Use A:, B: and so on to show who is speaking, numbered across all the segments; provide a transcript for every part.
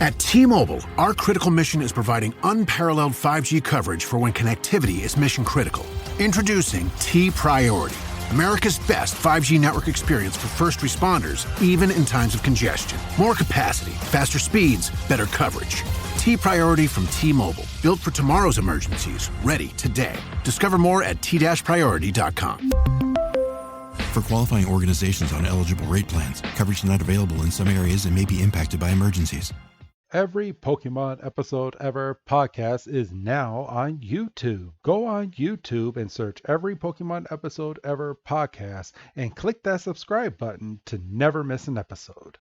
A: At T-Mobile, our critical mission is providing unparalleled 5G coverage for when connectivity is mission critical. Introducing T-Priority, America's best 5G network experience for first responders, even in times of congestion. More capacity, faster speeds, better coverage. T-Priority from T-Mobile, built for tomorrow's emergencies, ready today. Discover more at t-priority.com.
B: For qualifying organizations on eligible rate plans, coverage not available in some areas and may be impacted by emergencies.
C: Every Pokemon Episode Ever podcast is now on YouTube. Go on YouTube and search Every Pokemon Episode Ever podcast and click that subscribe button to never miss an episode.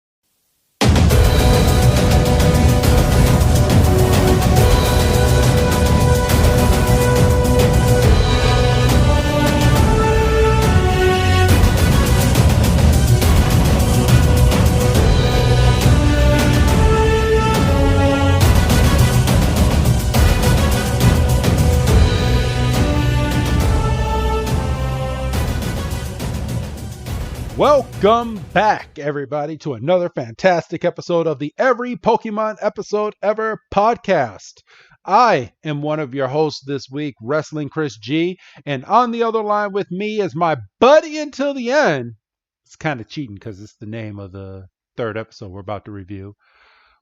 C: Welcome back, everybody, to another fantastic episode of the Every Pokemon Episode Ever podcast. I am one of your hosts this week, Wrestling Chris G, and on the other line with me is my buddy until the end. It's kind of cheating because it's the name of the third episode we're about to review.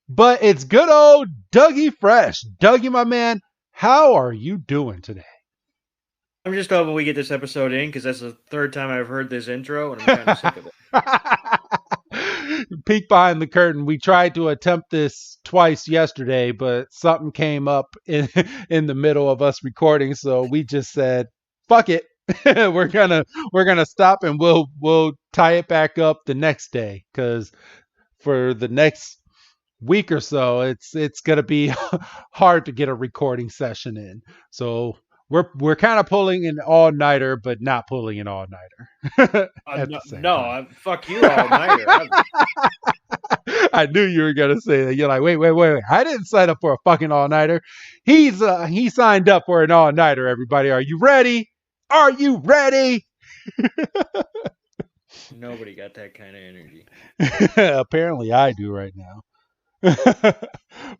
C: But it's good old Dougie Fresh. Dougie, my man, how are you doing today?
D: I'm just hoping we get this episode in because that's the third time I've heard this intro and I'm kind of sick of it.
C: Peek behind the curtain. We tried to attempt this twice yesterday, but something came up in the middle of us recording, so we just said, "Fuck it, we're gonna stop and we'll tie it back up the next day." Because for the next week or so, it's gonna be hard to get a recording session in. So we're kind of pulling an all-nighter, but not pulling an all-nighter.
D: Fuck you, all-nighter.
C: I knew you were gonna say that. You're like, wait. I didn't sign up for a fucking all-nighter. He signed up for an all-nighter. Everybody, are you ready? Are you ready?
D: Nobody got that kind of energy.
C: Apparently, I do right now.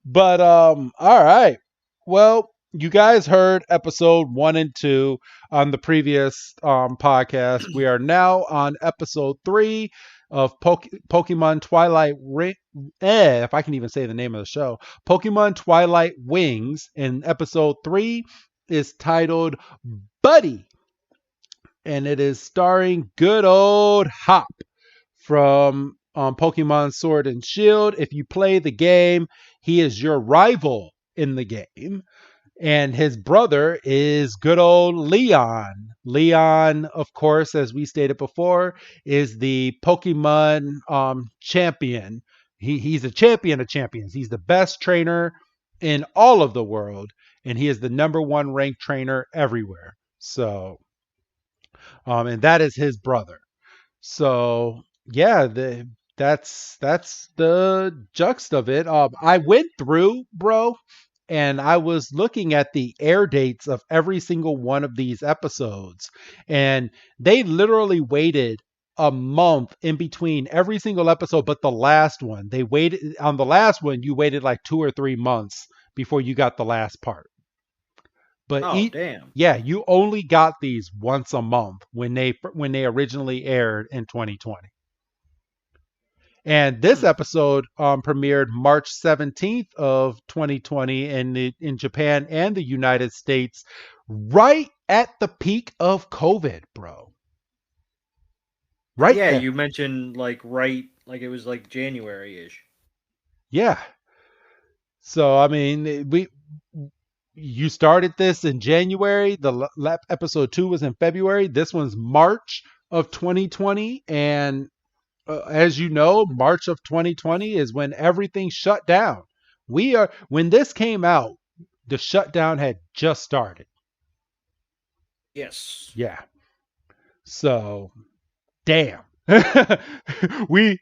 C: But all right. Well, you guys heard episode 1 and 2 on the previous podcast. We are now on episode 3 of Pokemon Twilight if I can even say the name of the show. Pokemon Twilight Wings. And episode 3 is titled Buddy. And it is starring good old Hop from Pokemon Sword and Shield. If you play the game, he is your rival in the game. And his brother is good old Leon. Leon, of course, as we stated before, is the Pokemon champion. He's a champion of champions. He's the best trainer in all of the world. And he is the number 1 ranked trainer everywhere. So, and that is his brother. So, yeah, that's the juxt of it. I went through, bro, and I was looking at the air dates of every single one of these episodes, and they literally waited a month in between every single episode, but the last one, they waited on the last one, you waited like 2 or 3 months before you got the last part. But
D: damn.
C: Yeah, you only got these once a month when they originally aired in 2020. And this episode premiered March 17th of 2020 in Japan and the United States, right at the peak of COVID, bro. Right?
D: Yeah,
C: there.
D: you mentioned like it was like January-ish.
C: Yeah. So, I mean, you started this in January. The episode 2 was in February. This one's March of 2020. And as you know, March of 2020 is when everything shut down. When this came out, the shutdown had just started.
D: Yes.
C: Yeah. So, damn. I mean,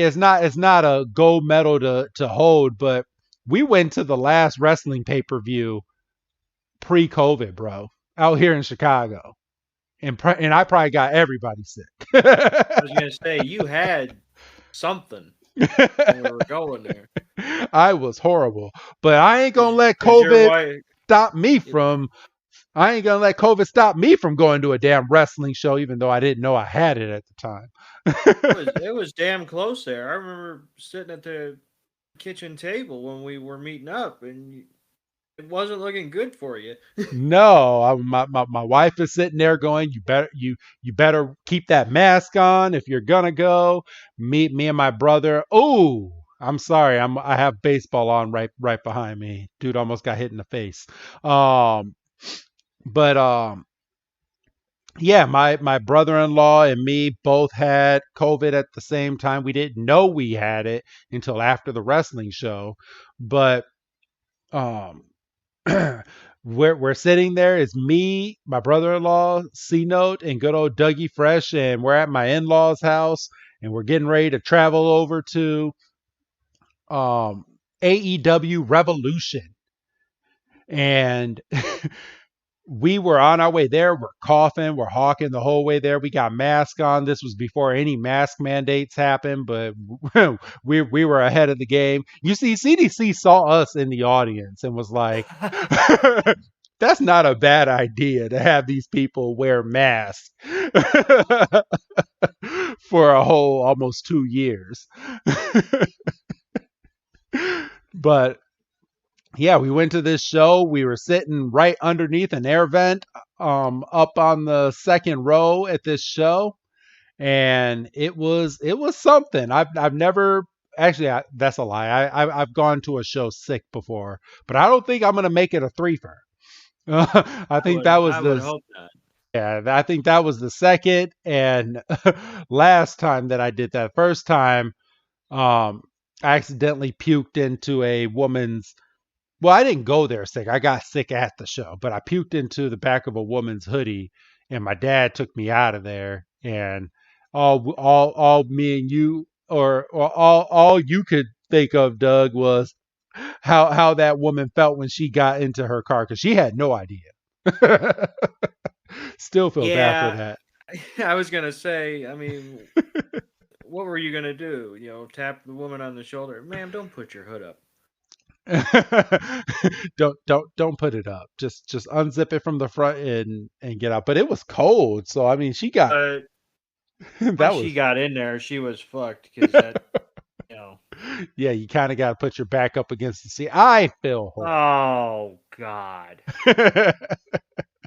C: it's not a gold medal to hold, but we went to the last wrestling pay-per-view pre-COVID, bro, out here in Chicago. And I probably got everybody sick.
D: I was going to say, you had something. when we were going there.
C: I was horrible, but I ain't gonna let
D: Because your
C: COVID
D: wife,
C: stop me from. I ain't gonna let COVID stop me from going to a damn wrestling show, even though I didn't know I had it at the time.
D: it was damn close there. I remember sitting at the kitchen table when we were meeting up, and it wasn't looking good for you.
C: No, my wife is sitting there going, you better keep that mask on if you're gonna go. Me and my brother. Oh, I'm sorry, I have baseball on right behind me. Dude almost got hit in the face. Um, but yeah, my brother-in-law and me both had COVID at the same time. We didn't know we had it until after the wrestling show, but um we're sitting there. It's me, my brother-in-law, C Note, and good old Dougie Fresh, and we're at my in-laws' house, and we're getting ready to travel over to um, AEW Revolution, and we were on our way there. We're coughing, we're hawking the whole way there. We got masks on. This was before any mask mandates happened, but we were ahead of the game. You see, CDC saw us in the audience and was like, "That's not a bad idea to have these people wear masks for a whole almost 2 years." But yeah, we went to this show. We were sitting right underneath an air vent, up on the second row at this show, and it was something. I've never actually. That's a lie. I've gone to a show sick before, but I don't think I'm gonna make it a threefer. I think that was
D: I would
C: the
D: hope not.
C: yeah. I think that was the second and last time that I did that. First time, um, I accidentally puked into a woman's well, I didn't go there sick. I got sick at the show, but I puked into the back of a woman's hoodie, and my dad took me out of there. And all me and you, or all you could think of, Doug, was how that woman felt when she got into her car because she had no idea. Still feel bad for
D: Yeah,
C: that.
D: I was gonna say. I mean, what were you gonna do? You know, tap the woman on the shoulder, ma'am. Don't put your hood up.
C: Don't put it up. Just unzip it from the front and get out. But it was cold, so I mean, she got
D: But
C: that
D: once she
C: was
D: got in there, she was fucked because that, you know.
C: yeah. You kind of got to put your back up against the seat. I feel horrible.
D: Oh God,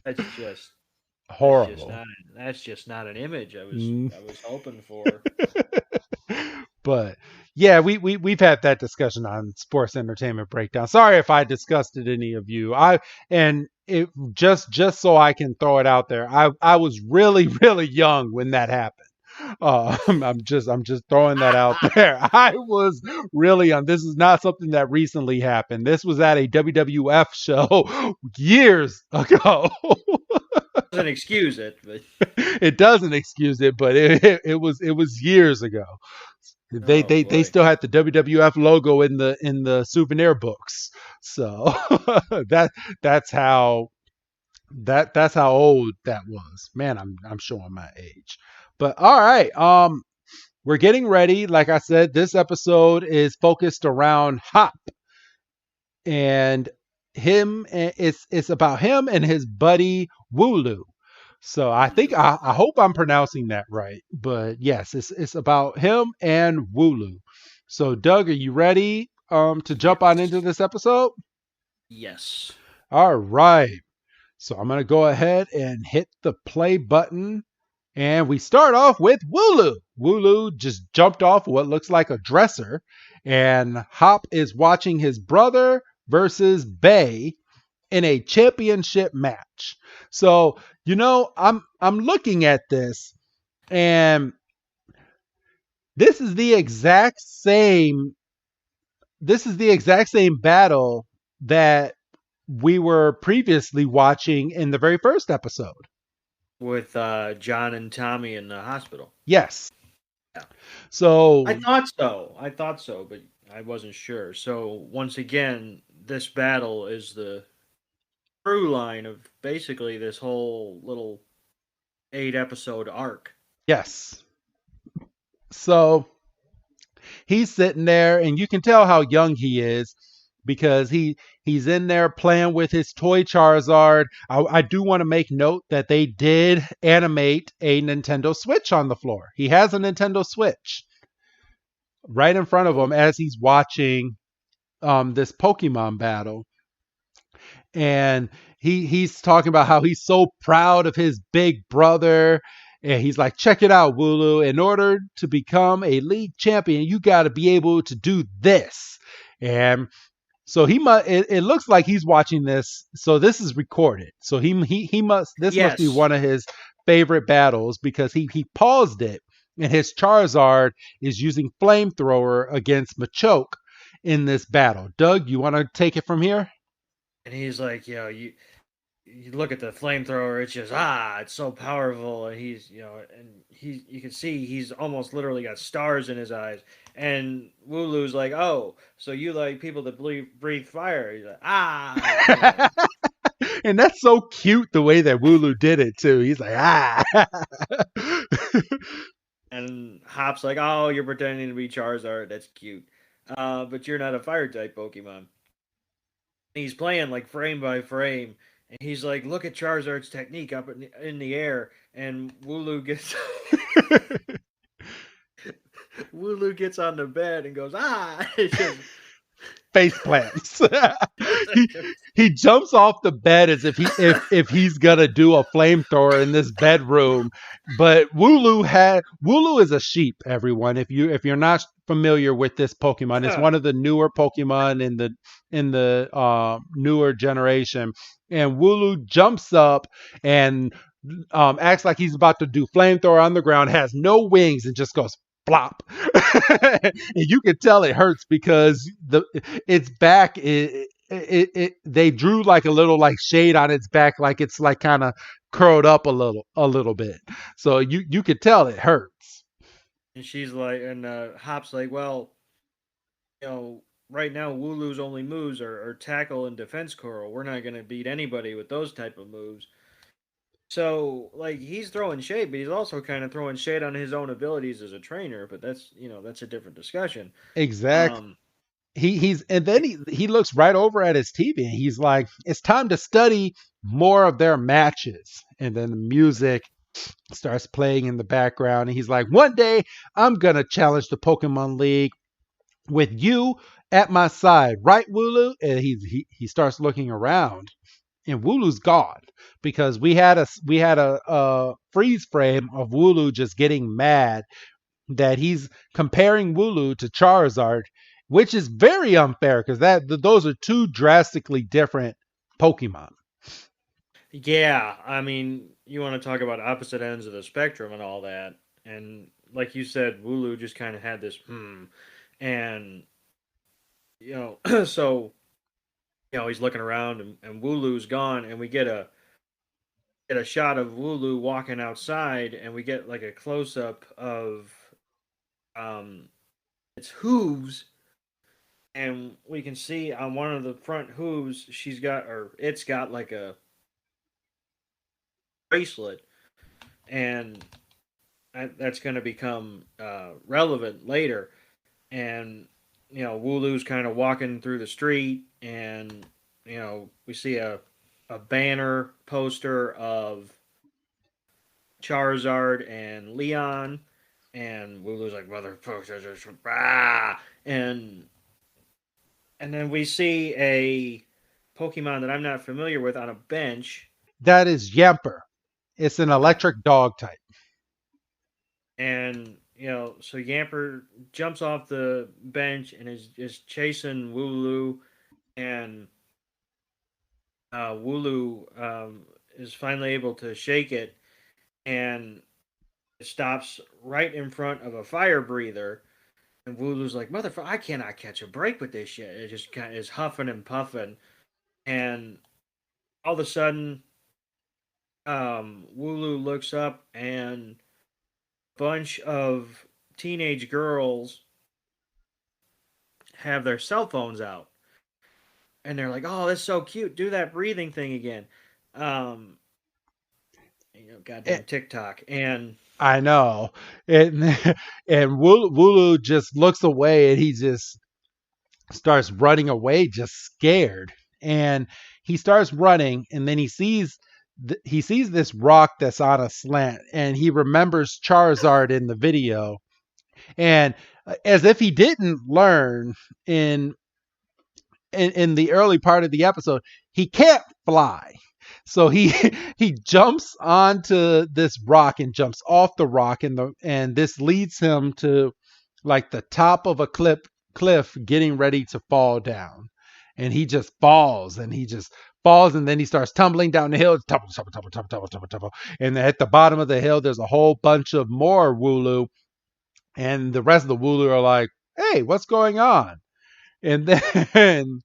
D: that's just
C: Horrible.
D: that's just not an image
C: Mm.
D: I was hoping for.
C: But yeah, we've had that discussion on Sports Entertainment Breakdown. Sorry if I disgusted any of you. And it just so I can throw it out there. I was really young when that happened. I'm just throwing that out there. I was really young. This is not something that recently happened. This was at a WWF show years ago.
D: Doesn't excuse it, but
C: It doesn't excuse it, but it was years ago. They
D: oh
C: they they
D: boy.
C: still had the WWF logo in the souvenir books. So that that's how that's how old that was. Man, I'm showing my age. But all right, we're getting ready. Like I said, this episode is focused around Hop and him. It's about him and his buddy Wooloo. So I think I hope I'm pronouncing that right. But yes, it's about him and Wooloo. So Doug, are you ready to jump on into
D: Yes.
C: this episode?
D: Yes.
C: All right. So I'm gonna go ahead and hit the play button. And we start off with Wooloo. Wooloo just jumped off what looks like a dresser, and Hop is watching his brother versus Bay in a championship match. So, I'm looking at this, and this is the exact same battle that we were previously watching in the very first episode.
D: With John and Tommy in the hospital.
C: Yes.
D: Yeah.
C: So
D: I thought so, but I wasn't sure. So once again, this battle is the through line of basically this whole little 8 episode arc.
C: yes. So he's sitting there, and you can tell how young he is because he's in there playing with his toy Charizard. I do want to make note that they did animate a Nintendo Switch on the floor. He has a Nintendo Switch right in front of him as he's watching this Pokemon battle, and he's talking about how he's so proud of his big brother. And he's like, check it out, Wooloo. In order to become a league champion, you got to be able to do this. And so he must. It looks like he's watching this. So this is recorded. So he must. This must be
D: Yes.
C: one of his favorite battles because he paused it, and his Charizard is using flamethrower against Machoke in this battle. Doug, you want to take it from here?
D: And he's like, you look at the flamethrower, it's just it's so powerful, and he's and you can see he's almost literally got stars in his eyes. And Wooloo's like, oh, so you like people that breathe fire? He's like,
C: And that's so cute the way that Wooloo did it too. He's like,
D: And Hop's like, oh, you're pretending to be Charizard. That's cute, but you're not a fire type Pokemon. He's playing like frame by frame, and he's like, "Look at Charizard's technique up in the air." And Wooloo gets Wooloo gets on the bed and goes, It's just,
C: face plants. he jumps off the bed as if he's gonna do a flamethrower in this bedroom. But Wooloo is a sheep, everyone. If you're not familiar with this Pokemon, it's one of the newer Pokemon in the newer generation. And Wooloo jumps up and acts like he's about to do flamethrower on the ground, has no wings, and just goes flop. And you can tell it hurts because its back they drew like a little like shade on its back, like it's like kind of curled up a little bit, so you could tell it hurts.
D: and she's like, and Hop's like, well, right now Wooloo's only moves are tackle and defense curl. We're not gonna beat anybody with those type of moves. So, like, he's throwing shade, but he's also kind of throwing shade on his own abilities as a trainer. But that's a different discussion.
C: Exactly.
D: Um,
C: He's and then he looks right over at his TV and he's like, it's time to study more of their matches. And then the music starts playing in the background, and he's like, one day I'm gonna challenge the Pokemon League with you at my side, right, Wooloo? And he starts looking around, and Wooloo's gone because we had a freeze frame of Wooloo just getting mad that he's comparing Wooloo to Charizard, which is very unfair because those are two drastically different Pokemon.
D: yeah, I mean, you want to talk about opposite ends of the spectrum and all that, and like you said, Wooloo just kind of had this and so he's looking around, and Wooloo's gone, and we get a shot of Wooloo walking outside, and we get like a close up of um its hooves, and we can see on one of the front hooves it's got like a bracelet, and that's going to become relevant later. And Wooloo's kind of walking through the street, and we see a banner poster of Charizard and Leon, and Wooloo's like, motherfucker, and then we see a Pokemon that I'm not familiar with on a bench,
C: That is Yamper. It's an electric dog type.
D: and so Yamper jumps off the bench and is chasing Wooloo, and Wooloo is finally able to shake it, and it stops right in front of a fire breather. And Wooloo's like, motherfucker, I cannot catch a break with this shit. It just kind of is huffing and puffing, and all of a sudden, Wooloo looks up, and a bunch of teenage girls have their cell phones out, and they're like, "Oh, that's so cute. Do that breathing thing again." Um, goddamn TikTok, and
C: I know. And and Wooloo just looks away and he just starts running away, just scared. And he starts running, and then he sees this rock that's on a slant, and he remembers Charizard in the video. And as if he didn't learn in in the early part of the episode, he can't fly. So he he jumps onto this rock and jumps off the rock, and this leads him to like the top of a cliff getting ready to fall down. And he just falls, and he just falls, and then he starts tumbling down the hill, tumble, tumble, tumble, tumble, tumble, tumble, tumble. And at the bottom of the hill, there's a whole bunch of more Wooloo, and the rest of the Wooloo are like, "Hey, what's going on?" And then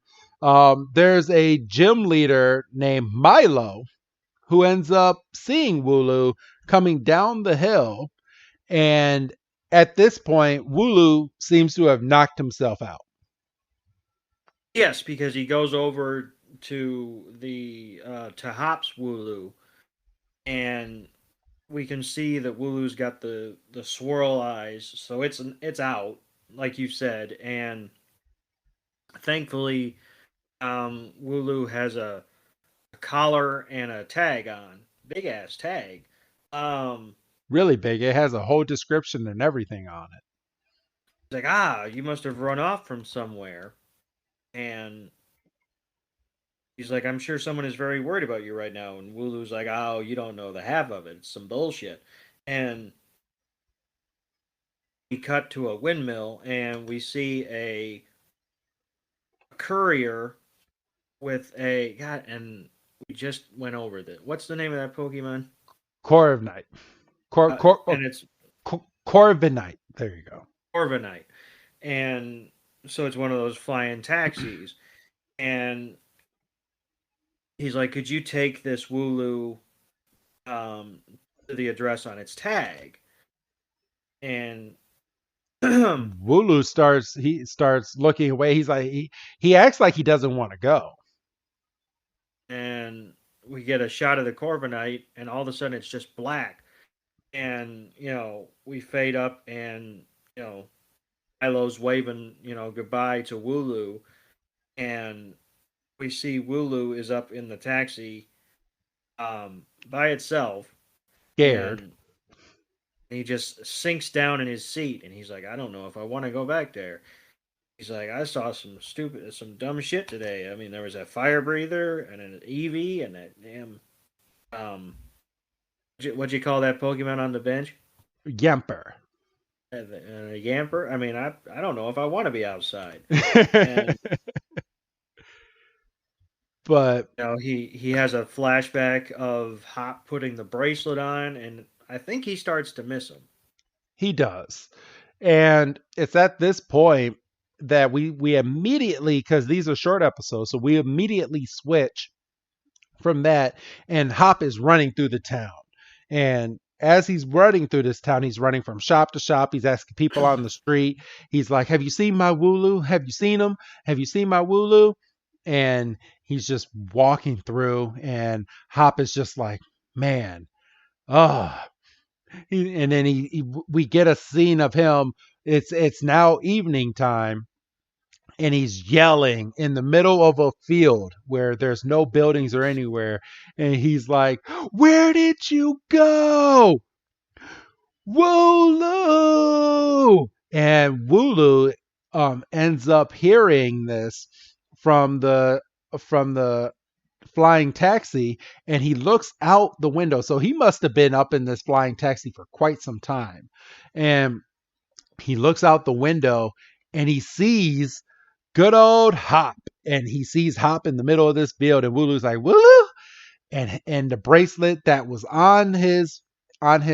C: there's a gym leader named Milo who ends up seeing Wooloo coming down the hill. And at this point, Wooloo seems to have knocked himself out.
D: Yes, because he goes over to the to Hop's Wooloo, and we can see that Wooloo's got the swirl eyes, so it's out, like you said, and thankfully, Wooloo has a collar and a tag on, big ass tag. Um,
C: Really big. It has a whole description and everything on it.
D: it's like, ah, you must have run off from somewhere, and he's like, I'm sure someone is very worried about you right now. And Wooloo's like, oh, you don't know the half of it. It's some bullshit. And we cut to a windmill, and we see a courier with a God, and we just went over that. What's the name of that Pokemon?
C: Corviknight.
D: And it's
C: Corviknight. There you go.
D: Corviknight. And so it's one of those flying taxis. And he's like, could you take this Wooloo to the address on its tag? And
C: Wooloo starts looking away. He's like he acts like he doesn't want to go.
D: and we get a shot of the Corviknight, and all of a sudden it's just black. And we fade up, and Milo's waving goodbye to Wooloo, and we see Wooloo is up in the taxi by itself,
C: Scared.
D: and he just sinks down in his seat, and he's like, I don't know if I want to go back there. He's like, I saw some dumb shit today. I mean, there was a fire breather and an Eevee and that damn what'd you call that Pokemon on the bench?
C: Yamper.
D: And a Yamper. I mean, I don't know if I want to be outside. And
C: But
D: he has a flashback of Hop putting the bracelet on, and I think he starts to miss him.
C: he does. And it's at this point that we immediately, because these are short episodes, so we immediately switch from that, and Hop is running through the town. And as he's running through this town, he's running from shop to shop. He's asking people on the street. He's like, have you seen my Wooloo? Have you seen him? Have you seen my Wooloo? And he's just walking through, and Hop is just like, man, oh. And then we get a scene of him. It's now evening time, and he's yelling in the middle of a field where there's no buildings or anywhere, and he's like, where did you go, Wooloo? And Wooloo ends up hearing this from the flying taxi, and he looks out the window. So he must have been up in this flying taxi for quite some time. And he looks out the window, and he sees good old Hop, and he sees Hop in the middle of this field, and Wooloo's like, Wooloo? And the bracelet that was on his I'm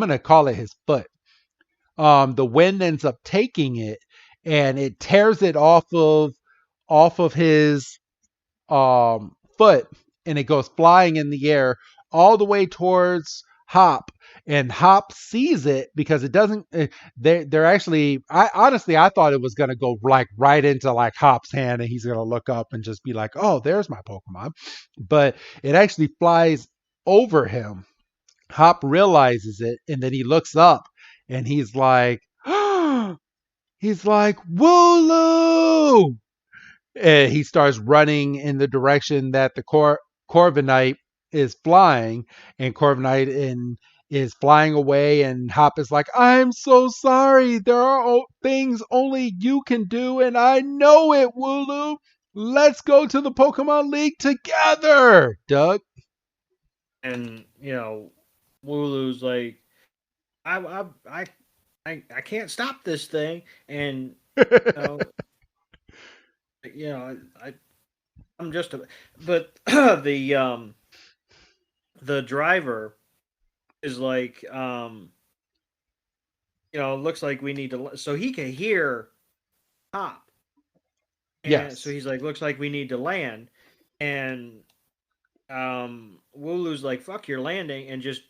C: gonna call it his foot. The wind ends up taking it, and it tears it off of his foot, and it goes flying in the air all the way towards Hop. And Hop sees it because it doesn't. They're actually. I thought it was gonna go like right into like Hop's hand, and he's gonna look up and just be like, "Oh, there's my Pokemon," but it actually flies over him, Hop realizes it, and then he looks up, and he's like, Wooloo! And he starts running in the direction that the Corviknight is flying, and is flying away, and Hop is like, I'm so sorry. There are things only you can do, and I know it, Wooloo. Let's go to the Pokemon League together, Doug.
D: And Wooloo's like, I I I can't stop this thing, and you know, I'm just a, but the driver is like, looks like we need to, so he can hear Hop, and so
C: Yes.
D: he's like, looks like we need to land, and Wooloo's like, fuck your landing, and just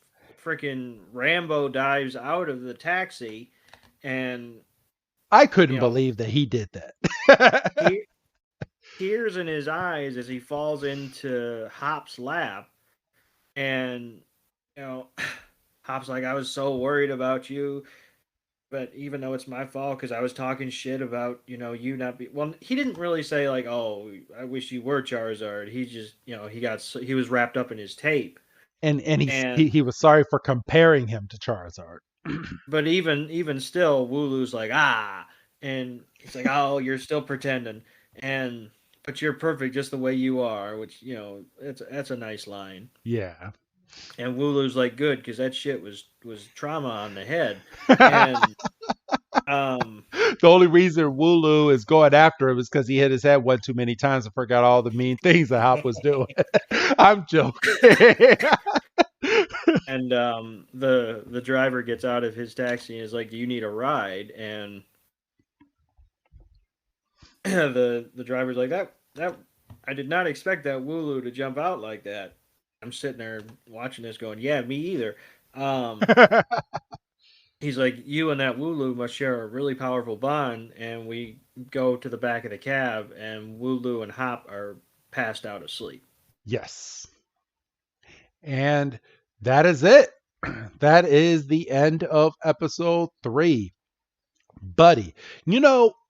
D: freaking Rambo dives out of the taxi, and
C: I couldn't
D: you know
C: believe that he did that.
D: he, tears in his eyes as he falls into Hop's lap, and you know Hop's like, I was so worried about you, but even though it's my fault because I was talking shit about you not be, well, he didn't really say like, oh, I wish you were Charizard. He just he was wrapped up in his tape.
C: and
D: And
C: he was sorry for comparing him to Charizard.
D: but even still, Wooloo's like, and he's like, oh, you're still pretending, and but you're perfect just the way you are, which that's a nice line.
C: Yeah.
D: And Wooloo's like, good, because that shit was trauma on the head. And
C: The only reason Wooloo is going after him is because he hit his head one too many times and forgot all the mean things that Hop was doing. I'm joking.
D: and the driver gets out of his taxi and is like, do you need a ride? And the driver's like, that I did not expect that Wooloo to jump out like that. I'm sitting there watching this going, yeah, me either. He's like, you and that Wooloo must share a really powerful bond. And we go to the back of the cab, and Wooloo and Hop are passed out asleep.
C: Yes. And that is it. That is the end of episode 3. Buddy,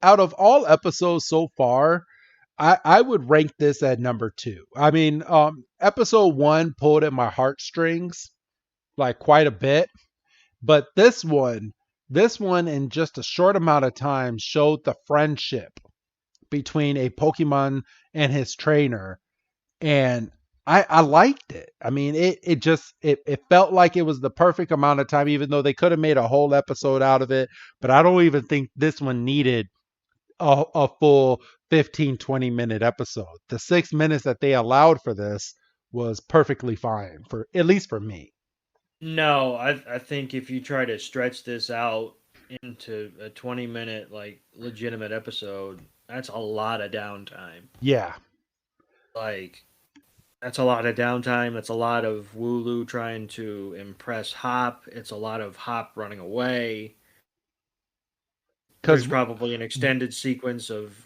C: out of all episodes so far, I would rank this at number 2. I mean, episode 1 pulled at my heartstrings like quite a bit, but this one in just a short amount of time showed the friendship between a Pokemon and his trainer, and I liked it. I mean, it felt like it was the perfect amount of time, even though they could have made a whole episode out of it. But I don't even think this one needed a full 15-20 minute episode. The 6 minutes that they allowed for this was perfectly fine, for at least for me.
D: No, I think if you try to stretch this out into a 20-minute like legitimate episode, that's a lot of downtime.
C: Yeah.
D: Like, that's a lot of downtime. That's a lot of Wooloo trying to impress Hop. It's a lot of Hop running away. There's probably an extended sequence of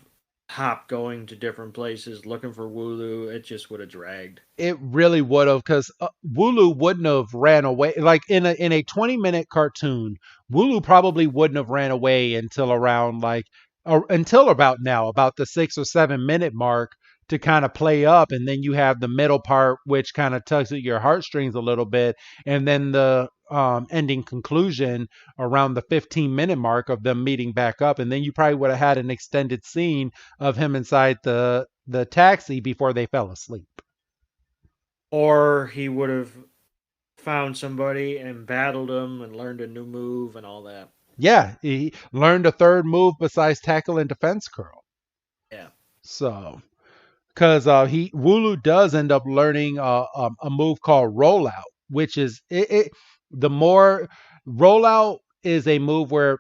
D: Hop going to different places looking for Wooloo. It just would have dragged.
C: It really would have, because Wooloo wouldn't have ran away. Like in a 20-minute cartoon, Wooloo probably wouldn't have ran away until around until about now, about the 6 or 7 minute mark, to kind of play up, and then you have the middle part which kind of tugs at your heartstrings a little bit, and then the ending conclusion around the 15-minute mark of them meeting back up, and then you probably would have had an extended scene of him inside the taxi before they fell asleep.
D: Or he would have found somebody and battled them and learned a new move and all that.
C: Yeah, he learned a third move besides tackle and defense curl.
D: Yeah.
C: So, because Wooloo does end up learning a move called rollout, which is the more rollout is a move where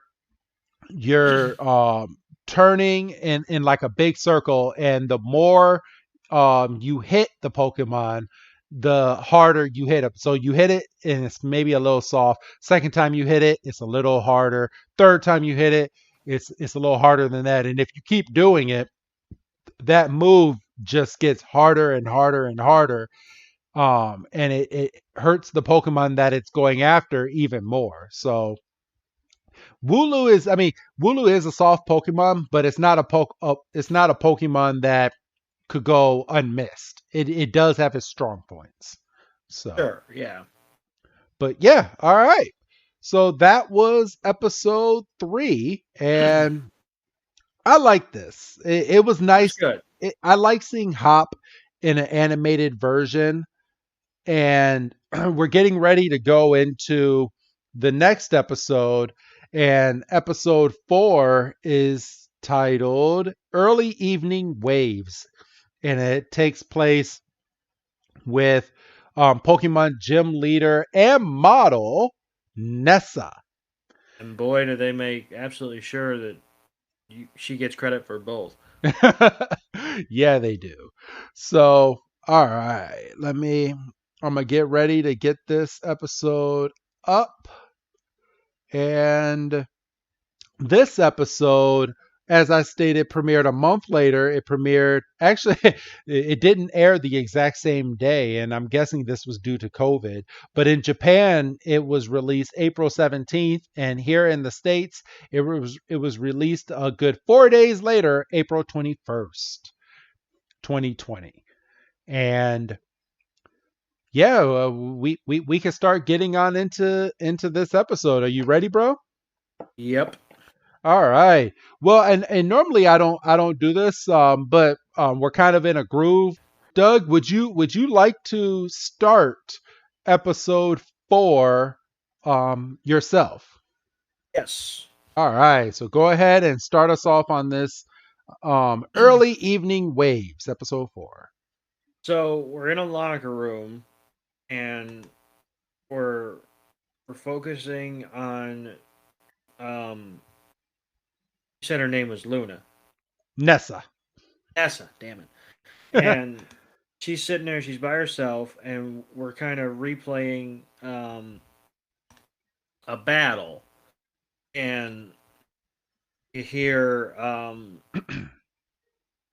C: you're turning in like a big circle, and the more you hit the Pokemon, the harder you hit them. So you hit it and it's maybe a little soft. Second time you hit it, it's a little harder. Third time you hit it, it's a little harder than that. And if you keep doing it, that move just gets harder and harder and harder. and it hurts the Pokemon that it's going after even more. So Wooloo is a soft Pokemon, but it's not a Pokemon that could go unmissed. It does have its strong points. So,
D: Sure, yeah.
C: but yeah, all right. So that was episode 3, and I like this. It was
D: That's
C: nice.
D: good.
C: I like seeing Hop in an animated version, and we're getting ready to go into the next episode. And episode 4 is titled Early Evening Waves, and it takes place with Pokemon gym leader and model Nessa.
D: And boy, do they make absolutely sure that she gets credit for both.
C: Yeah, they do. So, all right, I'm gonna get ready to get this episode up. And this episode, as I stated, premiered a month later. It premiered, actually, it didn't air the exact same day, and I'm guessing this was due to COVID. But in Japan, it was released April 17th, and here in the States, it was released a good 4 days later, April 21st, 2020. And yeah, we can start getting on into this episode. Are you ready, bro?
D: Yep.
C: All right. Well, and normally I don't do this, but we're kind of in a groove. Doug, would you like to start episode 4 yourself?
D: Yes.
C: All right. So go ahead and start us off on this early evening waves, episode 4.
D: So we're in a locker room, and we're we're focusing on you said her name was Luna.
C: Nessa.
D: Nessa, damn it. And she's sitting there, she's by herself, and we're kind of replaying a battle. And you hear an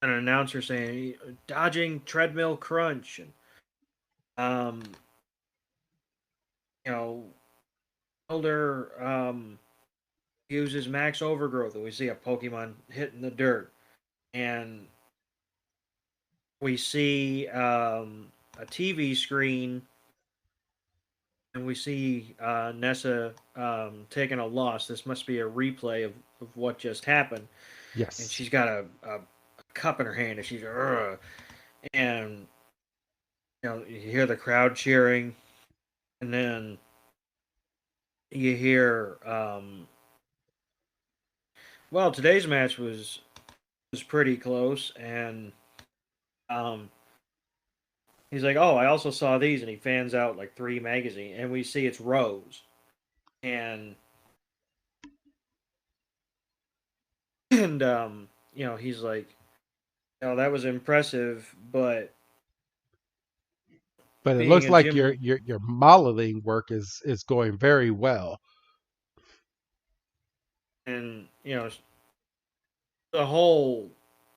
D: announcer saying, dodging treadmill crunch. And, um, you know, Elder uses max overgrowth, and we see a Pokemon hitting the dirt. And we see a TV screen, and we see Nessa taking a loss. This must be a replay of what just happened. And
C: Yes.
D: she's got a cup in her hand, and she's and you hear the crowd cheering, and then you hear well, today's match was pretty close, and um he's like, oh, I also saw these, and he fans out like 3 magazines, and we see it's Rose. And and he's like, that was impressive, but
C: But it
D: being
C: looks
D: a
C: like your
D: gym
C: your your modeling work is going very well.
D: and the whole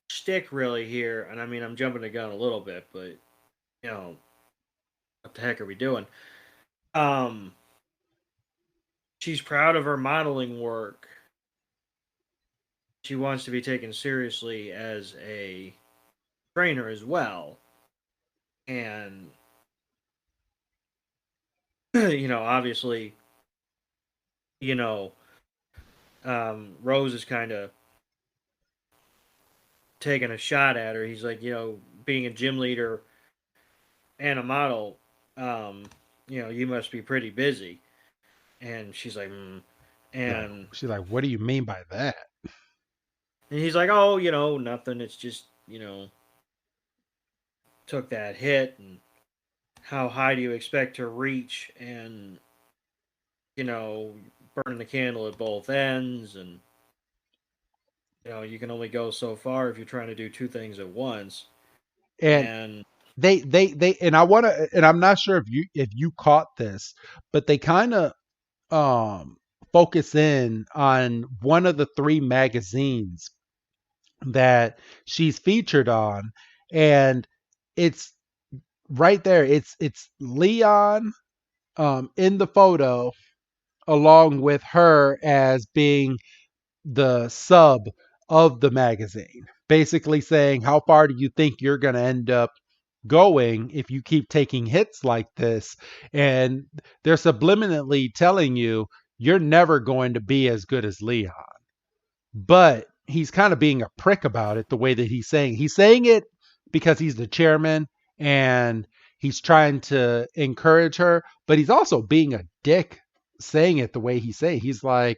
D: shtick really here, and I mean, I'm jumping the gun a little bit, but you know what the heck are we doing? Um, she's proud of her modeling work. She wants to be taken seriously as a trainer as well, and obviously, you know, Rose is kind of taking a shot at her. He's like, being a gym leader and a model, you must be pretty busy. And she's like,
C: Like
D: and
C: she's like, what do you mean by that?
D: he's like, oh, nothing. It's just, took that hit, and how high do you expect to reach? And, burning the candle at both ends, and you can only go so far if you're trying to do 2 things at once.
C: And
D: And
C: they and I want to, and I'm not sure if you caught this, but they kind of focus in on one of the 3 magazines that she's featured on, and it's right there, it's Leon in the photo along with her as being the sub of the magazine, basically saying, how far do you think you're going to end up going if you keep taking hits like this? And they're subliminally telling you you're never going to be as good as Leon. But he's kind of being a prick about it the way that he's saying it because he's the chairman and he's trying to encourage her, but he's also being a dick saying it the way he's saying. He's like,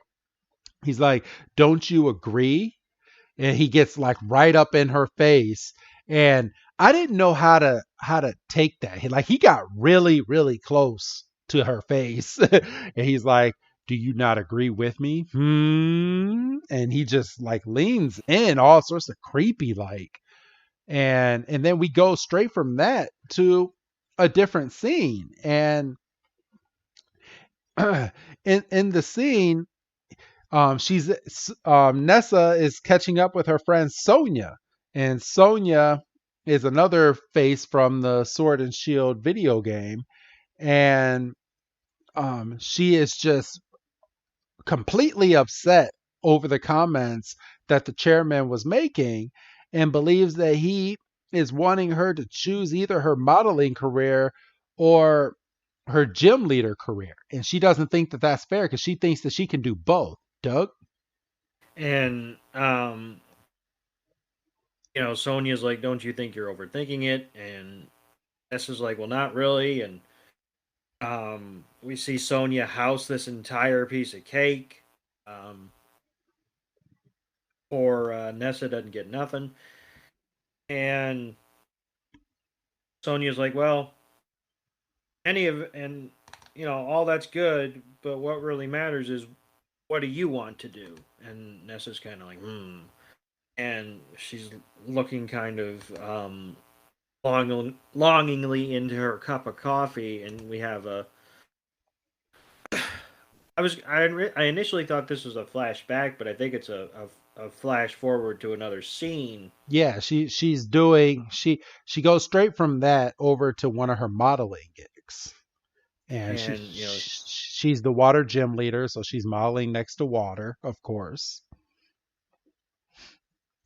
C: don't you agree? And he gets like right up in her face. And I didn't know how to take that. He got really, really close to her face. And he's like, do you not agree with me? And he just like leans in all sorts of creepy like. And then we go straight from that to a different scene. And in the scene, she's Nessa is catching up with her friend Sonia, and Sonia is another face from the Sword and Shield video game, and she is just completely upset over the comments that the chairman was making, and believes that he is wanting her to choose either her modeling career or her gym leader career, and she doesn't think that that's fair because she thinks that she can do both. Doug.
D: And Sonya's like, "Don't you think you're overthinking it?" And Nessa's like, "Well, not really." And we see Sonya house this entire piece of cake. Um, or Nessa doesn't get nothing. And Sonya's like, "Well, all that's good, but what really matters is what do you want to do?" And Nessa's kind of like, hmm. And she's looking kind of longingly into her cup of coffee, and we have a. I initially thought this was a flashback, but I think it's a flash forward to another scene.
C: Yeah, she goes straight from that over to one of her modeling gigs. And
D: And
C: she's the water gym leader, so she's modeling next to water, of course.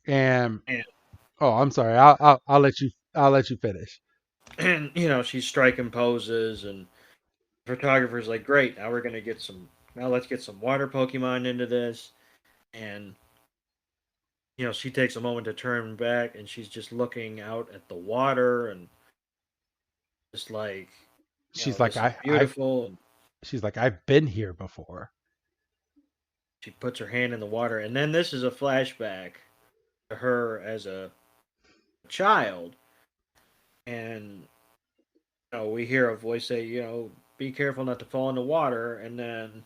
C: And
D: and
C: oh, I'm sorry. I'll let you finish.
D: and she's striking poses, and the photographer's like, "Great, now let's get some water Pokemon into this." And she takes a moment to turn back, and she's just looking out at the water, and just like,
C: She's like,
D: this is beautiful. And
C: she's like, I've been here before.
D: she puts her hand in the water, and then this is a flashback to her as a child, and we hear a voice say, "Be careful not to fall in the water," and then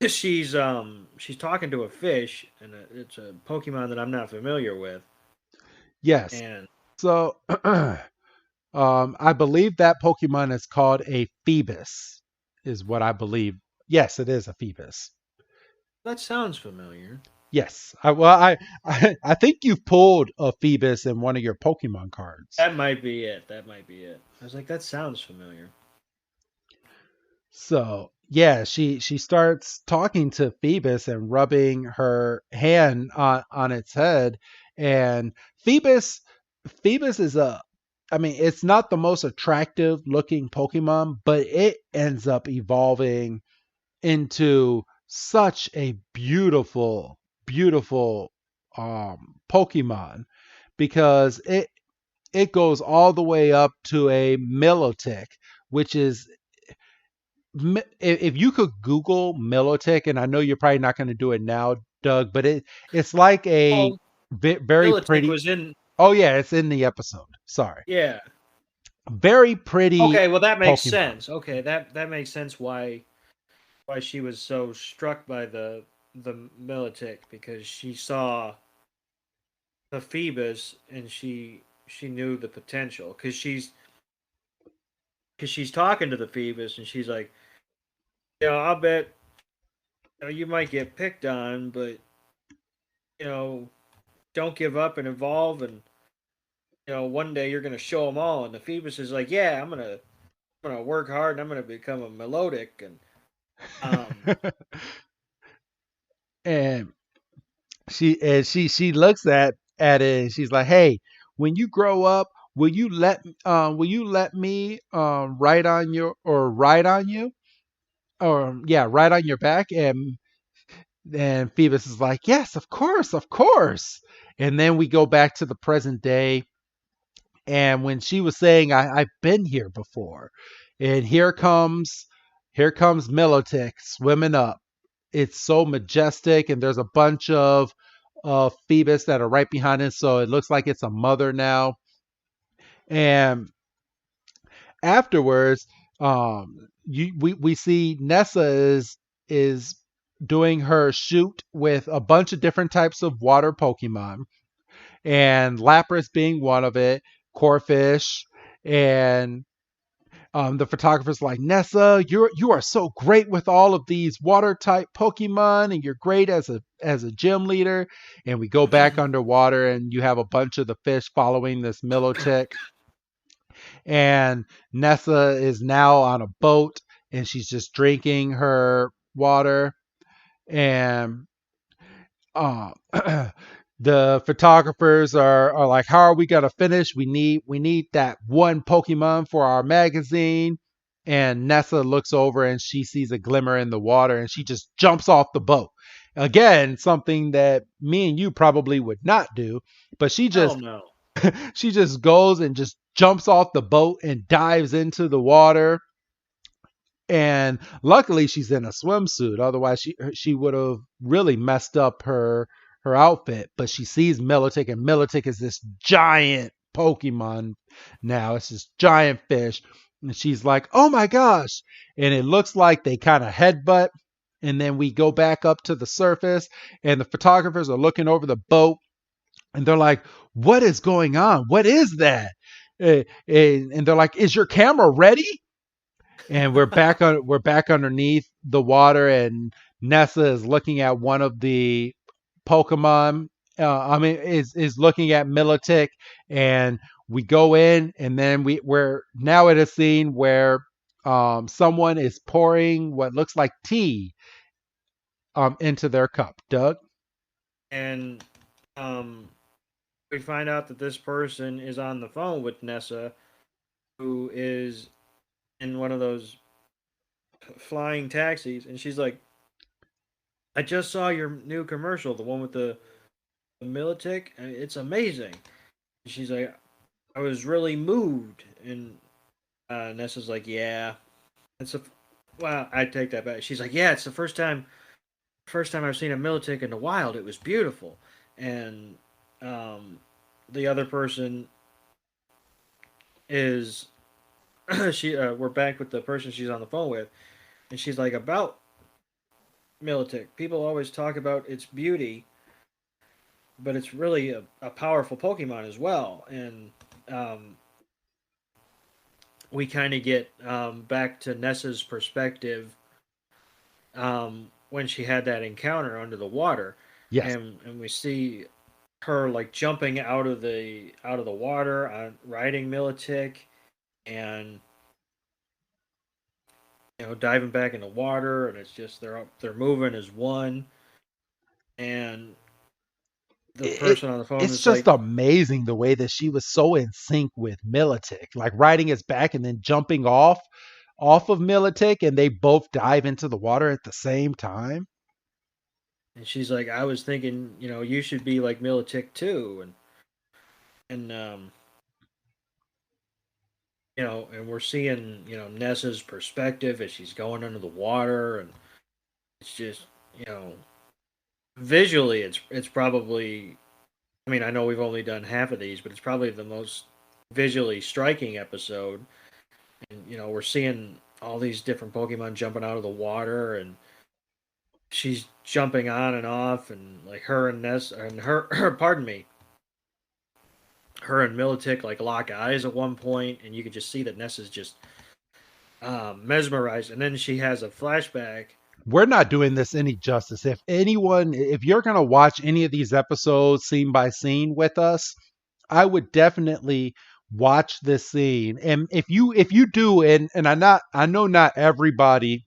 D: she's talking to a fish, and it's a Pokemon that I'm not familiar with,
C: Yes.
D: and
C: So I believe that Pokemon is called a Phoebus, is what I believe. Yes, it is a Phoebus.
D: that sounds familiar.
C: Yes. I think you've pulled a Phoebus in one of your Pokemon cards.
D: That might be it. That might be it. I was like, that sounds familiar.
C: So yeah, she starts talking to Phoebus and rubbing her hand on its head. And Phoebus Phoebus is I mean, it's not the most attractive looking Pokemon, but it ends up evolving into such a beautiful, beautiful Pokemon because it goes all the way up to a Milotic, which is if you could Google Milotic, and I know you're probably not going to do it now, Doug, but it's like a
D: Well,
C: very
D: Militech
C: pretty.
D: was in.
C: Oh yeah, it's in the episode. Sorry,
D: Yeah.
C: very pretty
D: Okay. Well, that makes
C: Pokemon.
D: sense. Okay, that makes sense. Why she was so struck by the Militech, because she saw the Phoebus, and she knew the potential, because she's talking to the Phoebus, and she's like, I'll bet you might get picked on, but you know don't give up and evolve. And one day you're gonna show them all, and the Phoebus is like, yeah, I'm gonna work hard and I'm gonna become a melodic, um,
C: and she looks at it and she's like, "Hey, when you grow up, will you let me ride on you or yeah ride on your back?" And Phoebus is like, "Yes, of course, of course." And then we go back to the present day, and when she was saying, I've been here before, and here comes Milotic swimming up. It's so majestic, and there's a bunch of Phoebus that are right behind it, so it looks like it's a mother now. And afterwards, we see Nessa is doing her shoot with a bunch of different types of water Pokemon, and Lapras being one of it, Corphish, and the photographer's like, Nessa, you are so great with all of these water type Pokemon, and you're great as a gym leader. And we go back underwater, and you have a bunch of the fish following this Milotic, and Nessa is now on a boat, and she's just drinking her water, and uh, the photographers are like, how are we gonna finish? We need that one Pokemon for our magazine. And Nessa looks over and she sees a glimmer in the water and she just jumps off the boat. Again, something that me and you probably would not do, but
D: hell no.
C: she just goes and just jumps off the boat and dives into the water. And luckily she's in a swimsuit, otherwise she would have really messed up her outfit. But she sees Milotic, and Milotic is this giant Pokemon now. It's this giant fish, and she's like, oh my gosh. And it looks like they kind of headbutt, and then we go back up to the surface, and the photographers are looking over the boat, and they're like, what is going on? What is that? And they're like, is your camera ready? And we're back underneath the water, and Nessa is looking at one of the Pokemon. Is looking at Milotic, and we go in, and then we're now at a scene where someone is pouring what looks like tea into their cup. Doug.
D: And um, we find out that this person is on the phone with Nessa, who is in one of those flying taxis, and she's like, I just saw your new commercial, the one with the Militic. It's amazing. And she's like, I was really moved. And Nessa's like, yeah. It's a Well, I take that back. She's like, yeah, it's the first time I've seen a Militic in the wild. It was beautiful. And the other person is we're back with the person she's on the phone with, and she's like, about Militic. People always talk about its beauty, but it's really a powerful Pokemon as well. And um, we kind of get back to Nessa's perspective when she had that encounter under the water,
C: Yes.
D: and we see her like jumping out of the water on riding Militic, and diving back in the water, and it's just they're moving as one, and the
C: it,
D: person on the phone
C: it's
D: is
C: just
D: like,
C: amazing the way that she was so in sync with Milotic, like riding his back and then jumping off of Milotic, and they both dive into the water at the same time.
D: and she's like, I was thinking, you should be like Militic too, and we're seeing Nessa's perspective as she's going under the water, and it's just visually it's probably, I mean, I know we've only done half of these, but it's probably the most visually striking episode. And we're seeing all these different Pokemon jumping out of the water, and she's jumping on and off, and like her and Ness and her pardon me, her and Militic like lock eyes at one point, and you can just see that Ness is just mesmerized. And then she has a flashback.
C: We're not doing this any justice. If you're going to watch any of these episodes scene by scene with us, I would definitely watch this scene. And if you do, and I know not everybody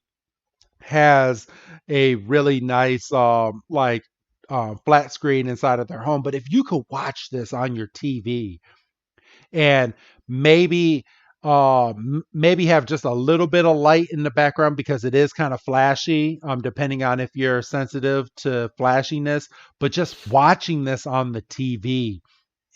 C: has a really nice flat screen inside of their home, but if you could watch this on your TV and maybe maybe have just a little bit of light in the background because it is kind of flashy, depending on if you're sensitive to flashiness, but just watching this on the TV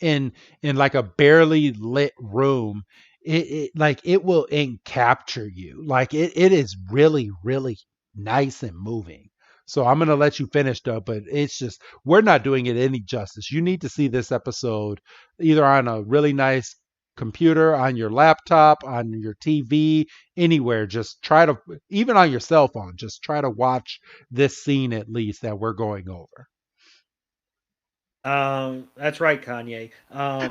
C: in like a barely lit room, it like it will capture you. Like it is really really nice and moving. So I'm gonna let you finish, Doug, but it's just we're not doing it any justice. You need to see this episode either on a really nice computer, on your laptop, on your TV, anywhere. Just try to, even on your cell phone, just try to watch this scene at least that we're going over.
D: That's right, Kanye.
C: I'm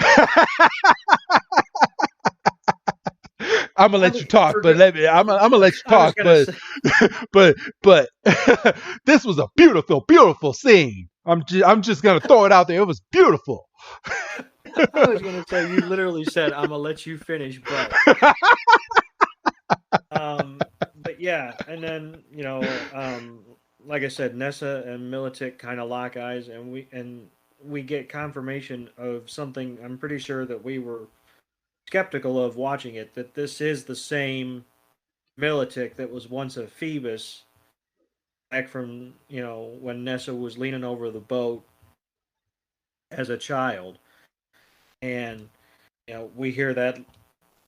C: gonna let you talk, but I'm gonna let you
D: I was
C: talk,
D: gonna say,
C: but this was a beautiful, beautiful scene. I'm just gonna throw it out there. It was beautiful.
D: I was gonna say, you literally said, "I'm gonna let you finish," but yeah, and then like I said, Nessa and Militic kind of lock eyes, and we get confirmation of something. I'm pretty sure that we were skeptical of watching it, that this is the same Militic that was once a Phoebus back from when Nessa was leaning over the boat as a child, and we hear that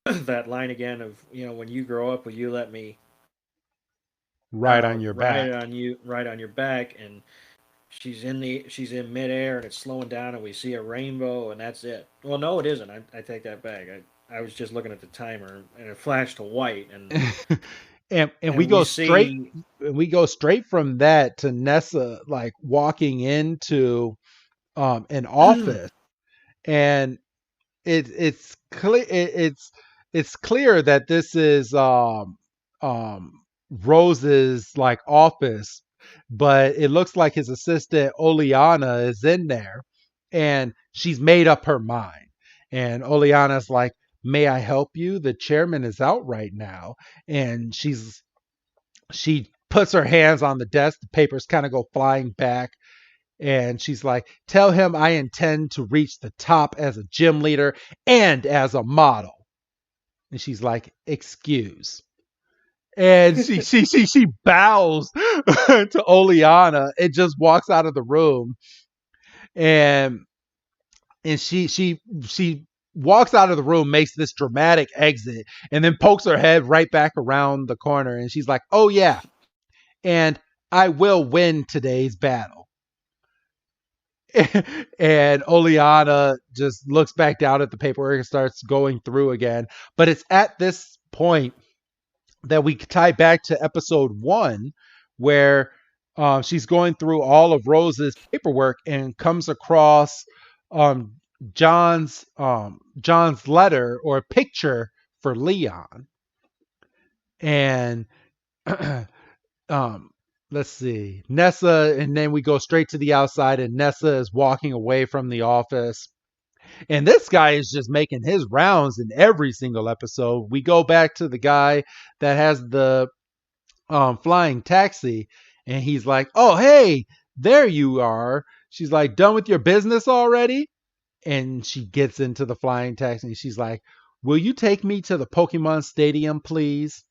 D: that line again of when you grow up, will you let me
C: Right on your back.
D: right on your back, and she's in midair and it's slowing down and we see a rainbow and that's it. Well, no, it isn't. I take that back. I was just looking at the timer and it flashed to white,
C: and we
D: and
C: go
D: we
C: straight
D: see
C: from that to Nessa like walking into an office, and it's clear it's clear that this is Rose's like office, but it looks like his assistant Oleana is in there, and she's made up her mind. And Oleana's like, "May I help you? The chairman is out right now." And she puts her hands on the desk. The papers kind of go flying back, and she's like, "Tell him I intend to reach the top as a gym leader and as a model." And she's like, "Excuse." And she bows to Oleana and just walks out of the room. And she walks out of the room, makes this dramatic exit, and then pokes her head right back around the corner. And she's like, "Oh yeah, and I will win today's battle." And Oleana just looks back down at the paperwork and starts going through again. But it's at this point that we tie back to episode 1, where she's going through all of Rose's paperwork and comes across um, John's letter or picture for Leon. And let's see, Nessa, and then we go straight to the outside, and Nessa is walking away from the office. And this guy is just making his rounds in every single episode. We go back to the guy that has the flying taxi, and he's like, "Oh, hey, there you are." She's like, "Done with your business already?" And she gets into the flying taxi, and she's like, "Will you take me to the Pokemon Stadium, please?"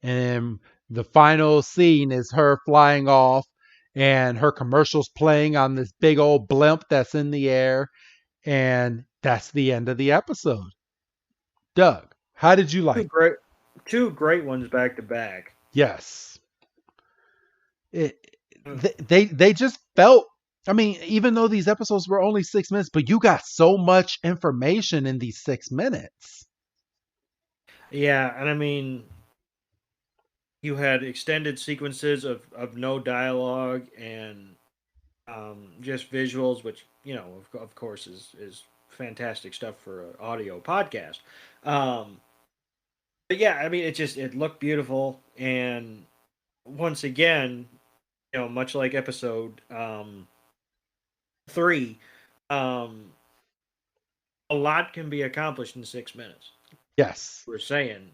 C: And the final scene is her flying off, and her commercials playing on this big old blimp that's in the air. And that's the end of the episode. Doug, how did you
D: two
C: like?
D: great two great ones back to back.
C: Yes. It, they just felt, I mean, even though these episodes were only 6 minutes, but you got so much information in these 6 minutes.
D: Yeah, and I mean, you had extended sequences of no dialogue and just visuals, which of course is fantastic stuff for an audio podcast. Um, but yeah, I mean, it looked beautiful, and once again, much like episode 3, um, a lot can be accomplished in 6 minutes.
C: Yes.
D: We're saying,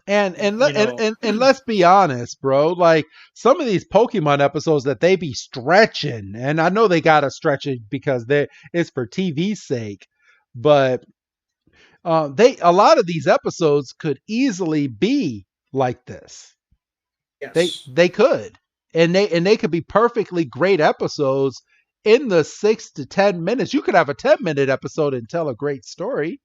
C: And let's be honest, bro. Like some of these Pokemon episodes that they be stretching, and I know they gotta stretch it because it's for TV's sake, but they a lot of these episodes could easily be like this.
D: yes.
C: They could, and they could be perfectly great episodes in the 6 to 10 minutes. You could have a 10-minute episode and tell a great story.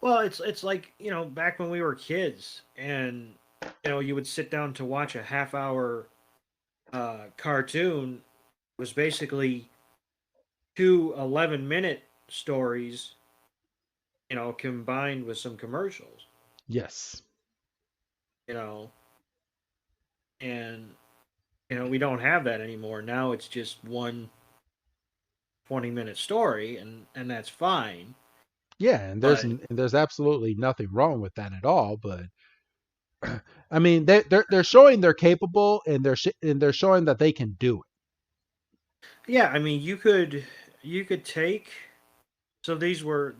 D: Well, it's like, back when we were kids and, you would sit down to watch a half hour cartoon. It was basically two 11-minute stories, combined with some commercials,
C: Yes.
D: you know, and, we don't have that anymore. Now it's just one 20-minute story, and that's fine.
C: Yeah, and
D: But
C: there's absolutely nothing wrong with that at all. But I mean, they're showing they're capable, and they're showing that they can do it.
D: yeah, I mean, you could take. So these were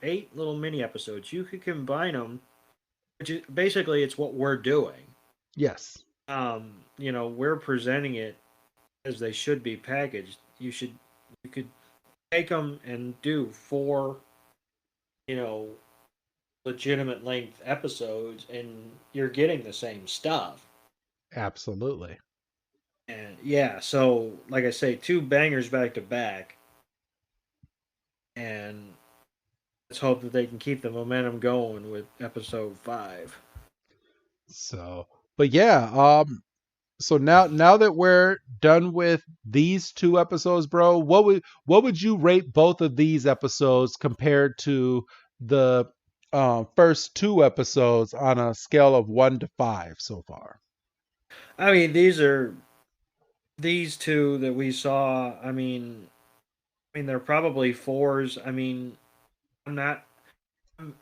D: 8 little mini episodes. You could combine them, which is basically it's what we're doing.
C: Yes,
D: We're presenting it as they should be packaged. You could take them and do 4, you know, legitimate length episodes, and you're getting the same stuff.
C: absolutely.
D: And yeah, so like I say, 2 bangers back to back, and let's hope that they can keep the momentum going with episode 5.
C: So, but yeah, so now that we're done with these 2 episodes, bro, what would you rate both of these episodes compared to the first 2 episodes on a scale of 1 to 5 so far?
D: I mean, these two that we saw. I mean, they're probably 4s. I mean, I'm not. I'm,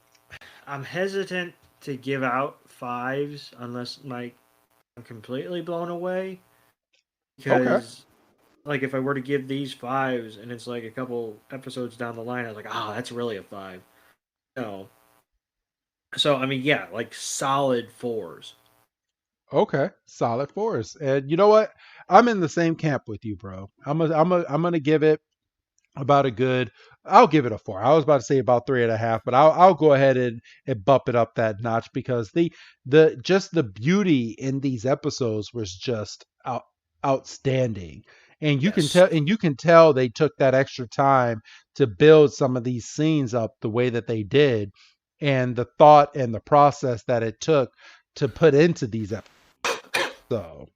D: I'm hesitant to give out 5s unless like I'm completely blown away.
C: Okay.
D: Because like if I were to give these 5s and it's like a couple episodes down the line, I was like, oh, that's really a 5. No. So I mean, yeah, like solid 4s.
C: Okay, solid 4s. And you know what? I'm in the same camp with you, bro. I'm gonna give it about a good. I'll give it a 4. I was about to say about 3.5, but I'll go ahead and bump it up that notch because the just the beauty in these episodes was just outstanding. And
D: Yes.
C: you can tell they took that extra time to build some of these scenes up the way that they did, and the thought and the process that it took to put into these episodes. So,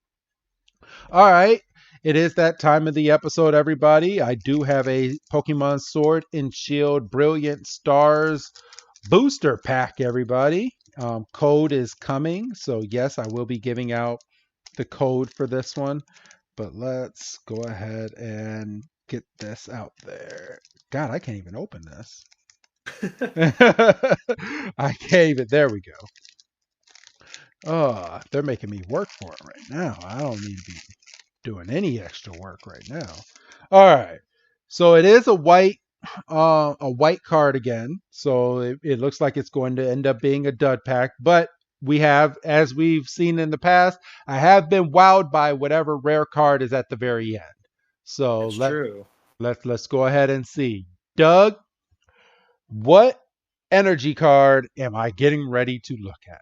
C: all right. It is that time of the episode, everybody. I do have a Pokemon Sword and Shield Brilliant Stars booster pack, everybody. Code is coming. So, yes, I will be giving out the code for this one. But let's go ahead and get this out there. God, I can't even open this. I can't even. There we go. Oh, they're making me work for it right now. I don't need to be doing any extra work right now. All right. So it is a white card again. So it looks like it's going to end up being a dud pack, but we have, as we've seen in the past, I have been wowed by whatever rare card is at the very end. So
D: It's true.
C: let's go ahead and see. Doug, what energy card am I getting ready to look at?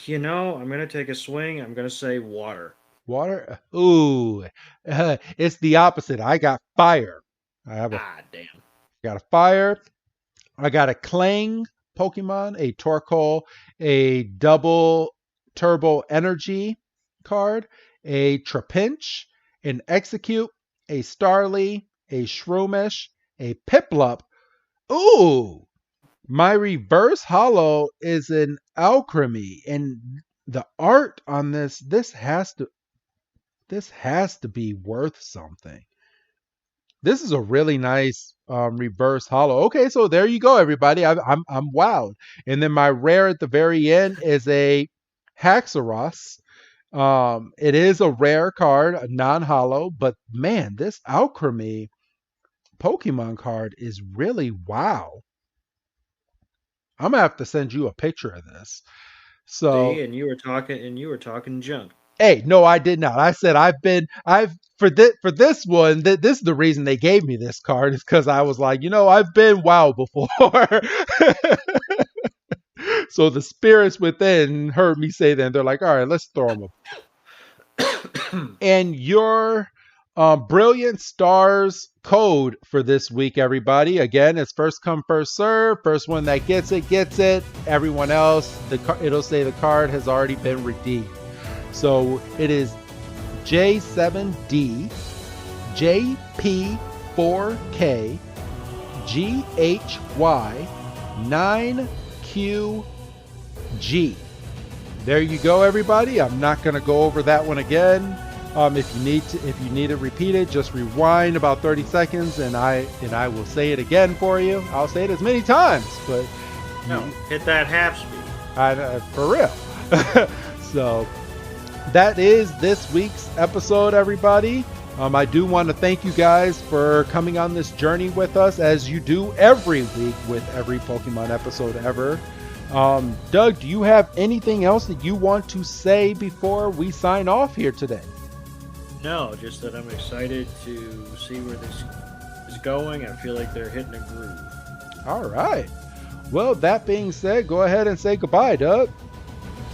D: I'm gonna take a swing. I'm gonna say water.
C: Water? Ooh, it's the opposite. I got fire. I have a
D: Ah, damn.
C: got a fire. I got a Clang Pokemon, a Torkoal, a double turbo energy card, a Trapinch, an Execute, a Starly, a Shroomish, a Piplup. Ooh, my reverse hollow is an Alchemy, and the art on this has to be worth something. This is a really nice reverse hollow. Okay, so there you go, everybody. I'm wowed. And then my rare at the very end is a Haxorus. It is a rare card, a non-holo, but man, this Alchemy Pokemon card is really wow. I'm gonna have to send you a picture of this. So,
D: See, and you were talking junk.
C: hey, no, I did not. I said I've for this one. This is the reason they gave me this card is because I was like, I've been wow before. So the spirits within heard me say that, and they're like, all right, let's throw them up. And your Brilliant Stars code for this week, everybody. Again, it's first come, first serve. First one that gets it, gets it. Everyone else, it'll say the card has already been redeemed. So it is J7D, JP4K, GHY, 9QG. There you go, everybody. I'm not going to go over that one again. If you need it repeated, just rewind about 30 seconds, and I will say it again for you. I'll say it as many times, but
D: no, hit that half speed.
C: For real. So that is this week's episode, everybody. I do want to thank you guys for coming on this journey with us, as you do every week with every Pokemon episode ever. Doug, do you have anything else that you want to say before we sign off here today?
D: No, just that I'm excited to see where this is going. I feel like they're hitting a groove.
C: All right. Well, that being said, go ahead and say goodbye, Doug.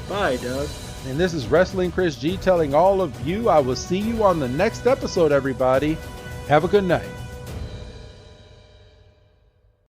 D: Bye, Doug.
C: And this is Wrestling Chris G telling all of you I will see you on the next episode, everybody. Have a good night.